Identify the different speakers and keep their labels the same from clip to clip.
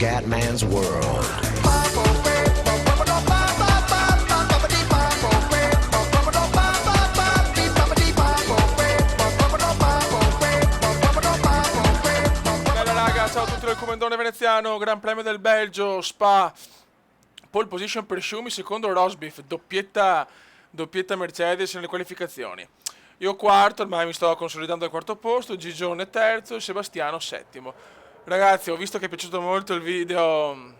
Speaker 1: Scatman's World.
Speaker 2: Bella raga, ciao a tutti dal Comandone Veneziano, Gran Premio del Belgio, Spa, pole position per Schumi, secondo Rosberg, doppietta Mercedes nelle qualificazioni. Io quarto, ormai mi sto consolidando al quarto posto, Gigione terzo e Sebastiano settimo. Ragazzi, ho visto che è piaciuto molto il video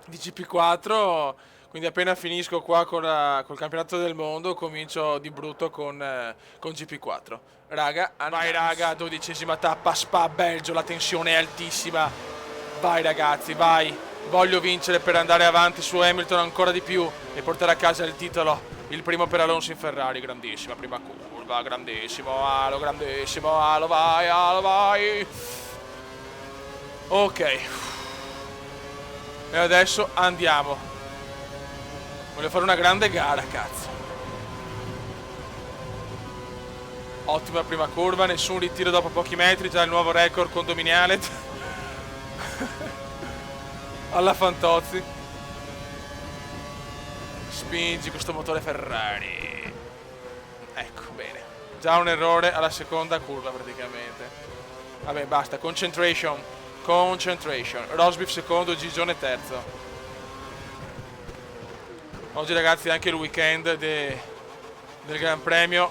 Speaker 2: di GP4, quindi appena finisco qua col campionato del mondo comincio di brutto con GP4. Raga, vai raga, 12ª tappa, Spa, Belgio, la tensione è altissima. Vai ragazzi, vai. Voglio vincere per andare avanti su Hamilton ancora di più e portare a casa il titolo. Il primo per Alonso in Ferrari, grandissima prima curva, grandissimo, alo, vai. Ok. E adesso andiamo. Voglio fare una grande gara, cazzo. Ottima prima curva, nessun ritiro dopo pochi metri, già il nuovo record condominiale. Alla Fantozzi. Spingi questo motore Ferrari. Ecco, bene. Già un errore alla seconda curva praticamente. Vabbè, basta. Concentration. Rosberg secondo, Gigione terzo. Oggi ragazzi è anche il weekend del Gran Premio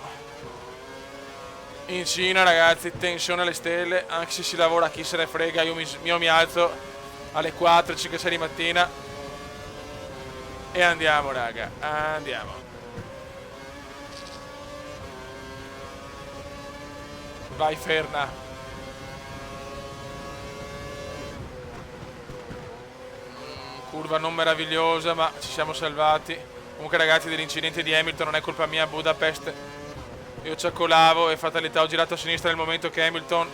Speaker 2: in Cina, ragazzi. Tensione alle stelle. Anche se si lavora, chi se ne frega. Io mi alzo alle 4, 5, 6 di mattina e andiamo raga, andiamo. Vai Ferna. Curva non meravigliosa, ma ci siamo salvati. Comunque ragazzi, dell'incidente di Hamilton non è colpa mia a Budapest. Io ciacolavo e fatalità, ho girato a sinistra nel momento che Hamilton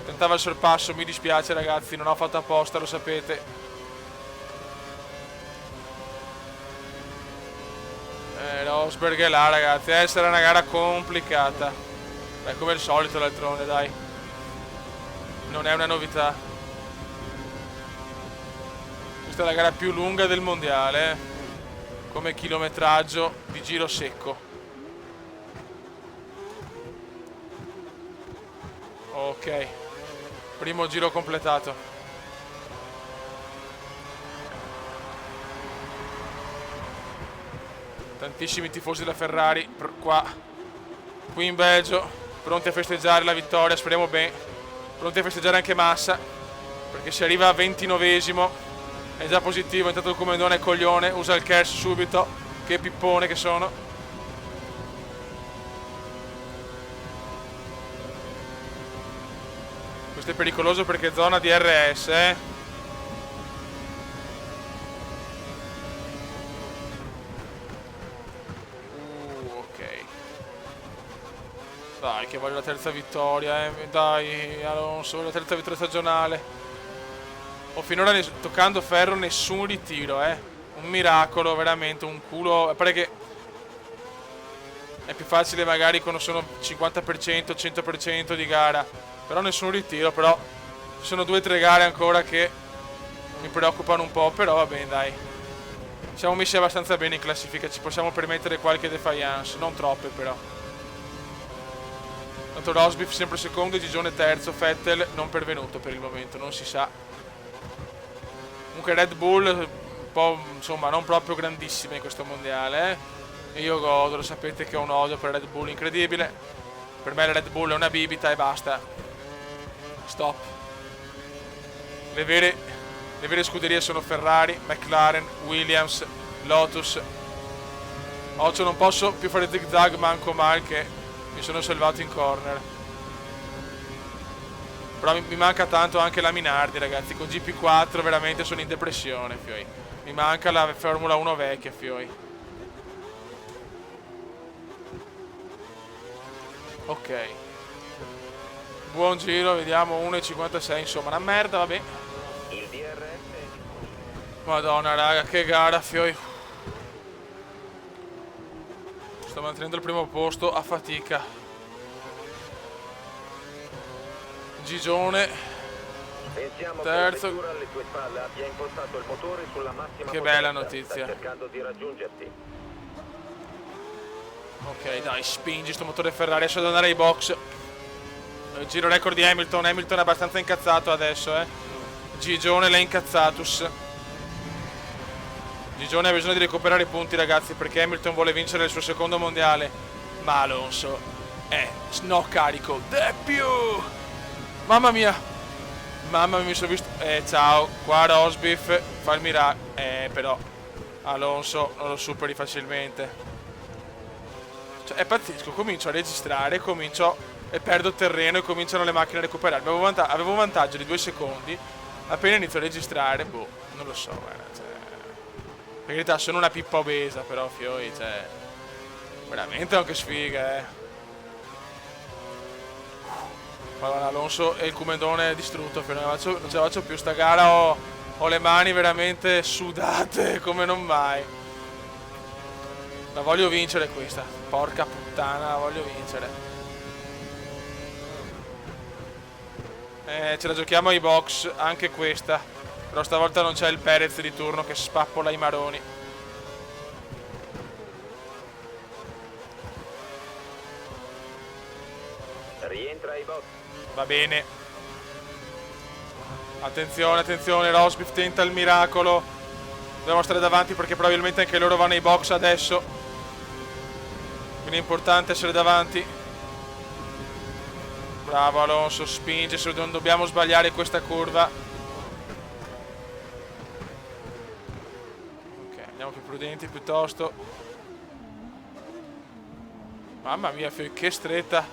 Speaker 2: tentava il sorpasso. Mi dispiace ragazzi, non ho fatto apposta, lo sapete. Rosberg è là ragazzi, sarà una gara complicata. Beh, come al solito d'altronde, dai. Non è una novità. Questa è la gara più lunga del mondiale, come chilometraggio di giro secco. Ok. Primo giro completato. Tantissimi tifosi della Ferrari qui in Belgio, pronti a festeggiare la vittoria, speriamo bene. Pronti a festeggiare anche Massa, perché se arriva a 29esimo è già positivo. Intanto il Comandone è coglione, usa il KERS subito, che pippone che sono. Questo è pericoloso perché è zona di RS, ok. Dai, che voglio la terza vittoria, Dai, Alonso, voglio la terza vittoria stagionale. Ho finora toccando ferro nessun ritiro, Un miracolo, veramente, un culo. Pare che è più facile magari quando sono 50%, 100% di gara. Però nessun ritiro, però ci sono 2 o 3 gare ancora che mi preoccupano un po', però va bene, dai. Siamo messi abbastanza bene in classifica, ci possiamo permettere qualche defiance, non troppe però. Tanto Rosberg sempre secondo, Gigione terzo, Vettel non pervenuto per il momento, non si sa. Comunque Red Bull un po', insomma, non proprio grandissima in questo mondiale, E io godo, lo sapete che ho un odio per Red Bull incredibile. Per me la Red Bull è una bibita e basta. Stop. Le vere scuderie sono Ferrari, McLaren, Williams, Lotus. Oggi non posso più fare zig zag, manco mal che mi sono salvato in corner. Però mi manca tanto anche la Minardi, ragazzi. Con GP4 veramente sono in depressione, fioi. Mi manca la Formula 1 vecchia, fioi. Ok. Buon giro, vediamo 1,56, insomma, una merda, vabbè. Madonna, raga, che gara, fioi. Sto mantenendo il primo posto a fatica. Gigione
Speaker 1: Pensiamo
Speaker 2: terzo.
Speaker 1: che la vettura alle tue spalle abbia impostato il motore sulla massima
Speaker 2: Che
Speaker 1: potenza.
Speaker 2: bella notizia.
Speaker 1: Sta cercando di raggiungerti.
Speaker 2: Ok, dai, spingi sto motore Ferrari, adesso devo andare ai box. Giro record di Hamilton. Hamilton è abbastanza incazzato adesso, Gigione l'ha incazzatus. Gigione ha bisogno di recuperare punti, ragazzi, perché Hamilton vuole vincere il suo secondo mondiale. Ma Alonso no carico. De più. Mamma mia. Mamma mia, mi sono visto. Ciao. Qua Rosbiff fa il miracolo. Però Alonso non lo superi facilmente. Cioè, è pazzesco. Comincio a registrare, e perdo terreno e cominciano le macchine a recuperare. Avevo un vantaggio di 2 secondi. Appena inizio a registrare, non lo so, cioè, in realtà sono una pippa obesa, però fioi, cioè, veramente anche sfiga, Madonna, Alonso e il Cumendone è distrutto, non ce la faccio più sta gara, ho le mani veramente sudate come non mai. La voglio vincere questa, porca puttana, la voglio vincere. Ce la giochiamo ai box, anche questa. Però stavolta non c'è il Perez di turno che spappola i maroni.
Speaker 1: Rientra ai box.
Speaker 2: Va bene. Attenzione, attenzione, Rosbiff tenta il miracolo. Dobbiamo stare davanti perché probabilmente anche loro vanno ai box adesso. Quindi è importante essere davanti. Bravo Alonso, spinge, se non dobbiamo sbagliare questa curva. Ok, andiamo più prudenti piuttosto. Mamma mia, che stretta.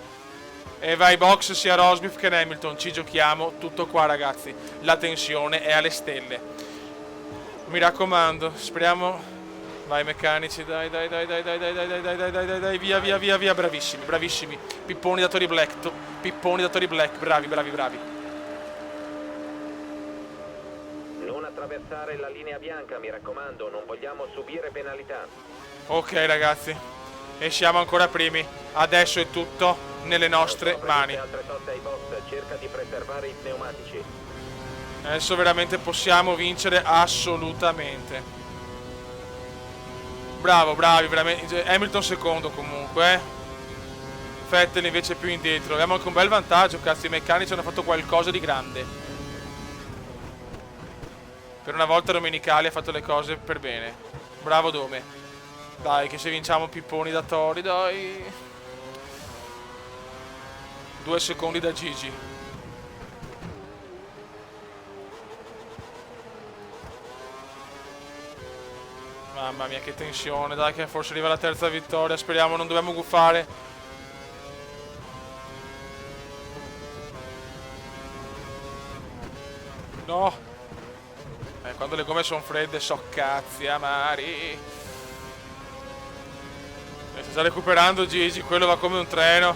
Speaker 2: E vai box sia Rosbiff che Hamilton. Ci giochiamo tutto qua, ragazzi. La tensione è alle stelle. Mi raccomando, speriamo. Vai meccanici, dai, via, bravissimi. Pipponi da Tori Black, bravi.
Speaker 1: Non attraversare la linea bianca, mi raccomando, non vogliamo subire penalità.
Speaker 2: Ok, ragazzi, e siamo ancora primi. Adesso è tutto nelle nostre mani.
Speaker 1: Altre soste ai box, cerca di preservare i pneumatici.
Speaker 2: Adesso veramente possiamo vincere assolutamente. Bravi, veramente. Hamilton secondo comunque, Vettel invece più indietro. Abbiamo anche un bel vantaggio, cazzo, i meccanici hanno fatto qualcosa di grande. Per una volta Domenicali ha fatto le cose per bene. Bravo Dome. Dai, che se vinciamo pipponi da Tori, dai. 2 secondi da Gigi. Mamma mia, che tensione. Dai, che forse arriva la terza vittoria. Speriamo, non dobbiamo guffare. No. Quando le gomme sono fredde, so cazzi amari. Si sta recuperando Gigi, quello va come un treno.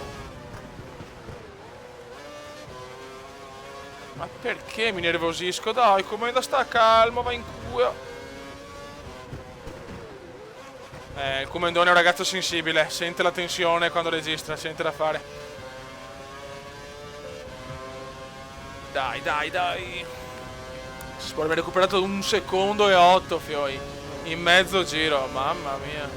Speaker 2: Ma perché mi nervosisco? Dai, come da sta calmo, va in culo. Il Cumendone è un ragazzo sensibile, sente la tensione quando registra, sente da fare. Dai. Si può aver recuperato 1 secondo e 8, fioi. In mezzo giro, mamma mia.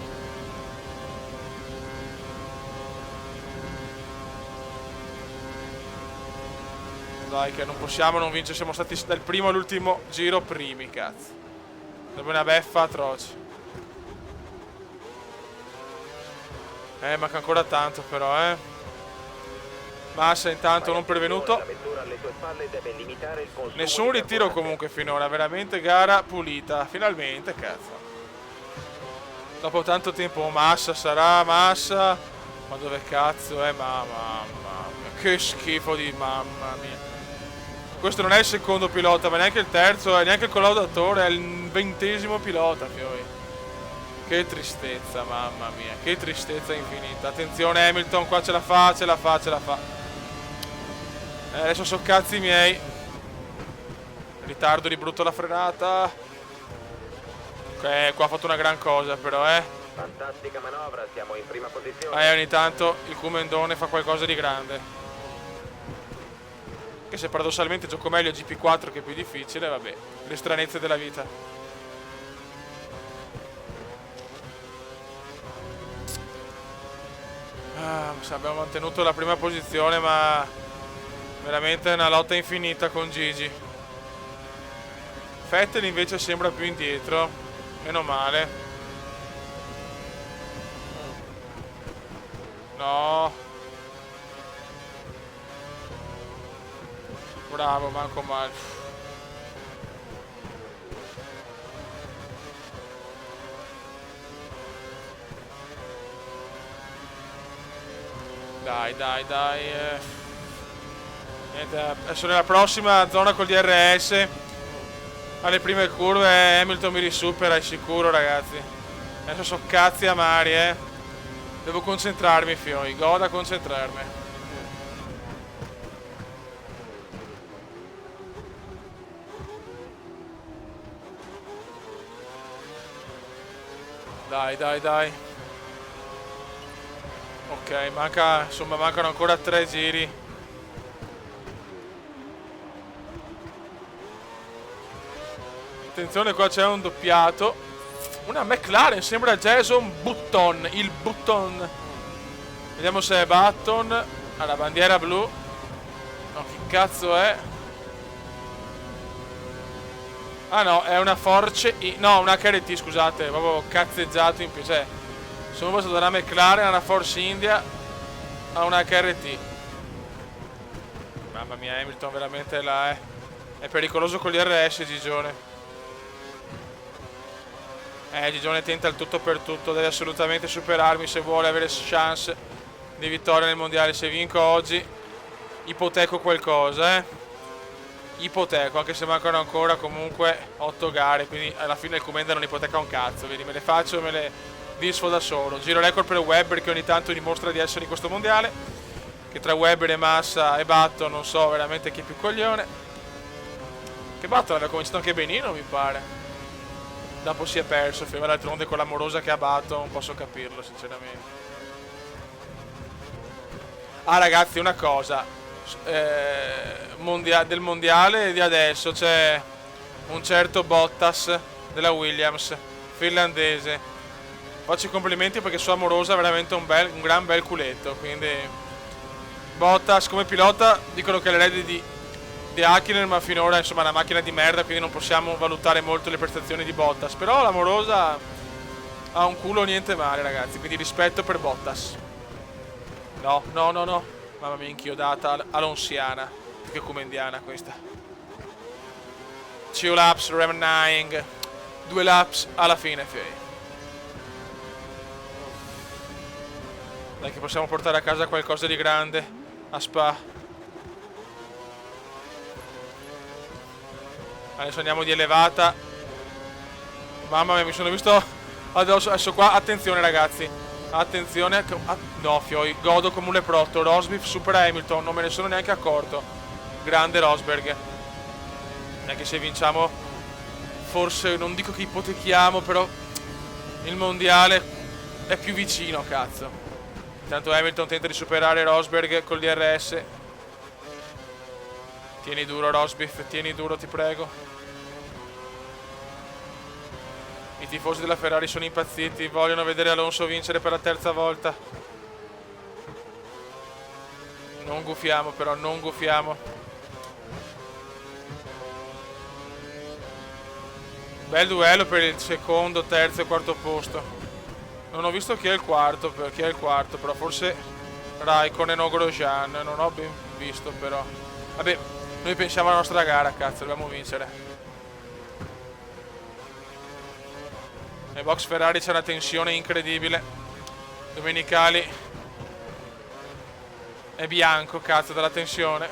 Speaker 2: Dai, che non possiamo non vincere, siamo stati dal primo all'ultimo giro primi, cazzo. Dopo una beffa atroce. Manca ancora tanto però, Massa intanto non pervenuto. Nessun ritiro comunque finora, veramente gara pulita. Finalmente, cazzo. Dopo tanto tempo Massa sarà, Massa. Ma dove cazzo è? Mamma mia. Che schifo di mamma mia. Questo non è il secondo pilota, ma neanche il terzo, neanche il collaudatore, è il 20° pilota, fioi. Che tristezza, mamma mia, che tristezza infinita. Attenzione Hamilton, qua ce la fa. Adesso so cazzi miei. Ritardo di brutto la frenata. Ok, qua ha fatto una gran cosa però,
Speaker 1: Fantastica manovra, siamo in prima posizione.
Speaker 2: Ogni tanto il Cumendone fa qualcosa di grande. Anche se paradossalmente gioco meglio a GP4 che è più difficile, vabbè, le stranezze della vita. Abbiamo mantenuto la prima posizione, ma veramente è una lotta infinita con Gigi. Vettel invece sembra più indietro, meno male. No. Bravo, manco male. Dai. Niente, adesso nella prossima zona col DRS, alle prime curve Hamilton mi risupera, è sicuro, ragazzi. Adesso so cazzi amari, Devo concentrarmi, fioi, goda concentrarmi. Dai. Ok, mancano ancora 3 giri. Attenzione, qua c'è un doppiato. Una McLaren, sembra Jason Button. Il Button. Vediamo se è Button. Ha la bandiera blu. No, che cazzo è? Ah no, è una Force. No, una HRT, scusate. Proprio cazzeggiato in più. Cioè, sono passato da una McLaren a una Force India a una HRT. Mamma mia, Hamilton veramente là, è pericoloso con gli RS, Gigione. Gigione tenta il tutto per tutto, deve assolutamente superarmi se vuole avere chance di vittoria nel mondiale. Se vinco oggi ipoteco qualcosa, Ipoteco, anche se mancano ancora comunque 8 gare, quindi alla fine il Comenda non ipoteca un cazzo, vedi, me le faccio e me le disfo da solo. Giro record per Webber, che ogni tanto dimostra di essere in questo mondiale, che tra Webber e Massa e Button non so veramente chi è più coglione. Che Button aveva cominciato anche benino, mi pare. Dopo si è perso, ma d'altronde con l'amorosa che ha Button non posso capirlo, sinceramente. Ah ragazzi, una cosa, del mondiale di adesso c'è un certo Bottas della Williams, finlandese. Faccio i complimenti perché sua amorosa ha veramente un gran bel culetto, quindi Bottas come pilota dicono che è l'erede di Hakkinen, ma finora insomma è una macchina di merda, quindi non possiamo valutare molto le prestazioni di Bottas. Però l'amorosa ha un culo niente male, ragazzi, quindi rispetto per Bottas. No. Mamma mia, inchiodata alonsiana, più che comendiana questa. 2 laps remaining. 2 laps alla fine, fioi. Dai che possiamo portare a casa qualcosa di grande a Spa. Adesso andiamo di elevata. Mamma mia, mi sono visto adesso qua, attenzione ragazzi. Attenzione. No, fioi, godo come un leprotto. Rosberg supera Hamilton, non me ne sono neanche accorto. Grande Rosberg. Anche se vinciamo, forse non dico che ipotechiamo, però il mondiale è più vicino, cazzo. Intanto Hamilton tenta di superare Rosberg col DRS. Tieni duro Rosberg, tieni duro, ti prego. I tifosi della Ferrari sono impazziti, vogliono vedere Alonso vincere per la terza volta. Non gufiamo però, non gufiamo. Bel duello per il secondo, terzo e quarto posto. Non ho visto chi è il quarto, però forse Raikkonen o Grosjean, non ho ben visto però. Vabbè, noi pensiamo alla nostra gara, cazzo, dobbiamo vincere. Nei box Ferrari c'è una tensione incredibile. Domenicali è bianco, cazzo, dalla tensione.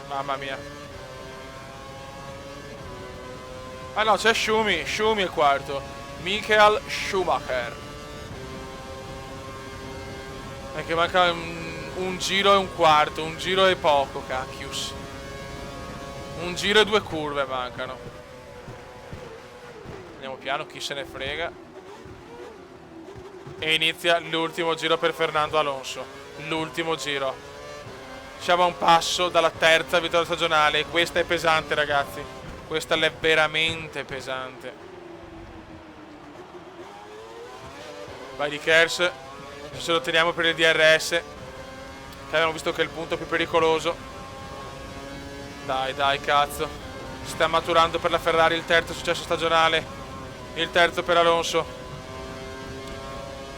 Speaker 2: Mamma mia. Ah no, c'è Schumi è quarto. Michael Schumacher. È che manca un giro e un quarto, un giro e poco, cacchius. Un giro e 2 curve mancano. Andiamo piano, chi se ne frega. E inizia l'ultimo giro per Fernando Alonso. L'ultimo giro. Siamo a un passo dalla terza vittoria stagionale. Questa è pesante, ragazzi. Questa è veramente pesante. Vai di Kers. Se lo teniamo per il DRS, che abbiamo visto che è il punto più pericoloso. Dai, cazzo. Si sta maturando per la Ferrari il terzo successo stagionale. Il terzo per Alonso.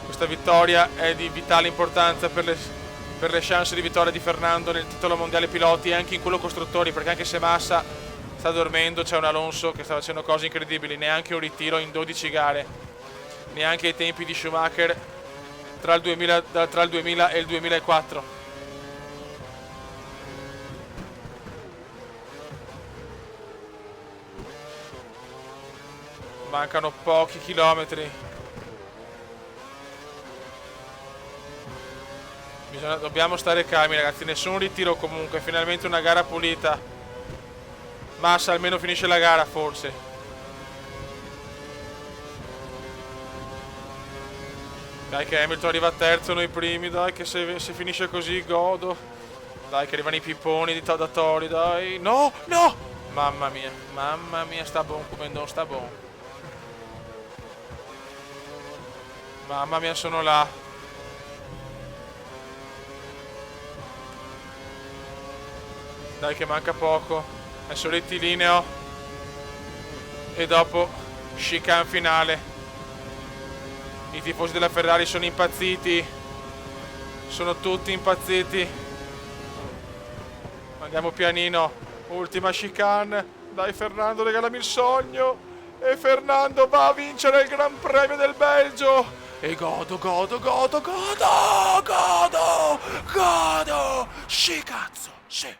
Speaker 2: Questa vittoria è di vitale importanza per le chance di vittoria di Fernando nel titolo mondiale piloti e anche in quello costruttori, perché anche se Massa sta dormendo c'è un Alonso che sta facendo cose incredibili. Neanche un ritiro in 12 gare, neanche ai tempi di Schumacher tra il 2000 e il 2004. Mancano pochi chilometri. Dobbiamo stare calmi, ragazzi. Nessun ritiro comunque. Finalmente una gara pulita. Massa almeno finisce la gara, forse. Dai che Hamilton arriva terzo, noi primi. Dai che se finisce così godo. Dai che arrivano i pipponi da Tori. Dai. No. Mamma mia, sta buon come non sta buon. Mamma mia, sono là. Dai che manca poco. Adesso rettilineo. E dopo chicane finale. I tifosi della Ferrari sono impazziti. Sono tutti impazziti. Andiamo pianino. Ultima chicane. Dai Fernando, regalami il sogno. E Fernando va a vincere il Gran Premio del Belgio. E godo. Sì cazzo, sì.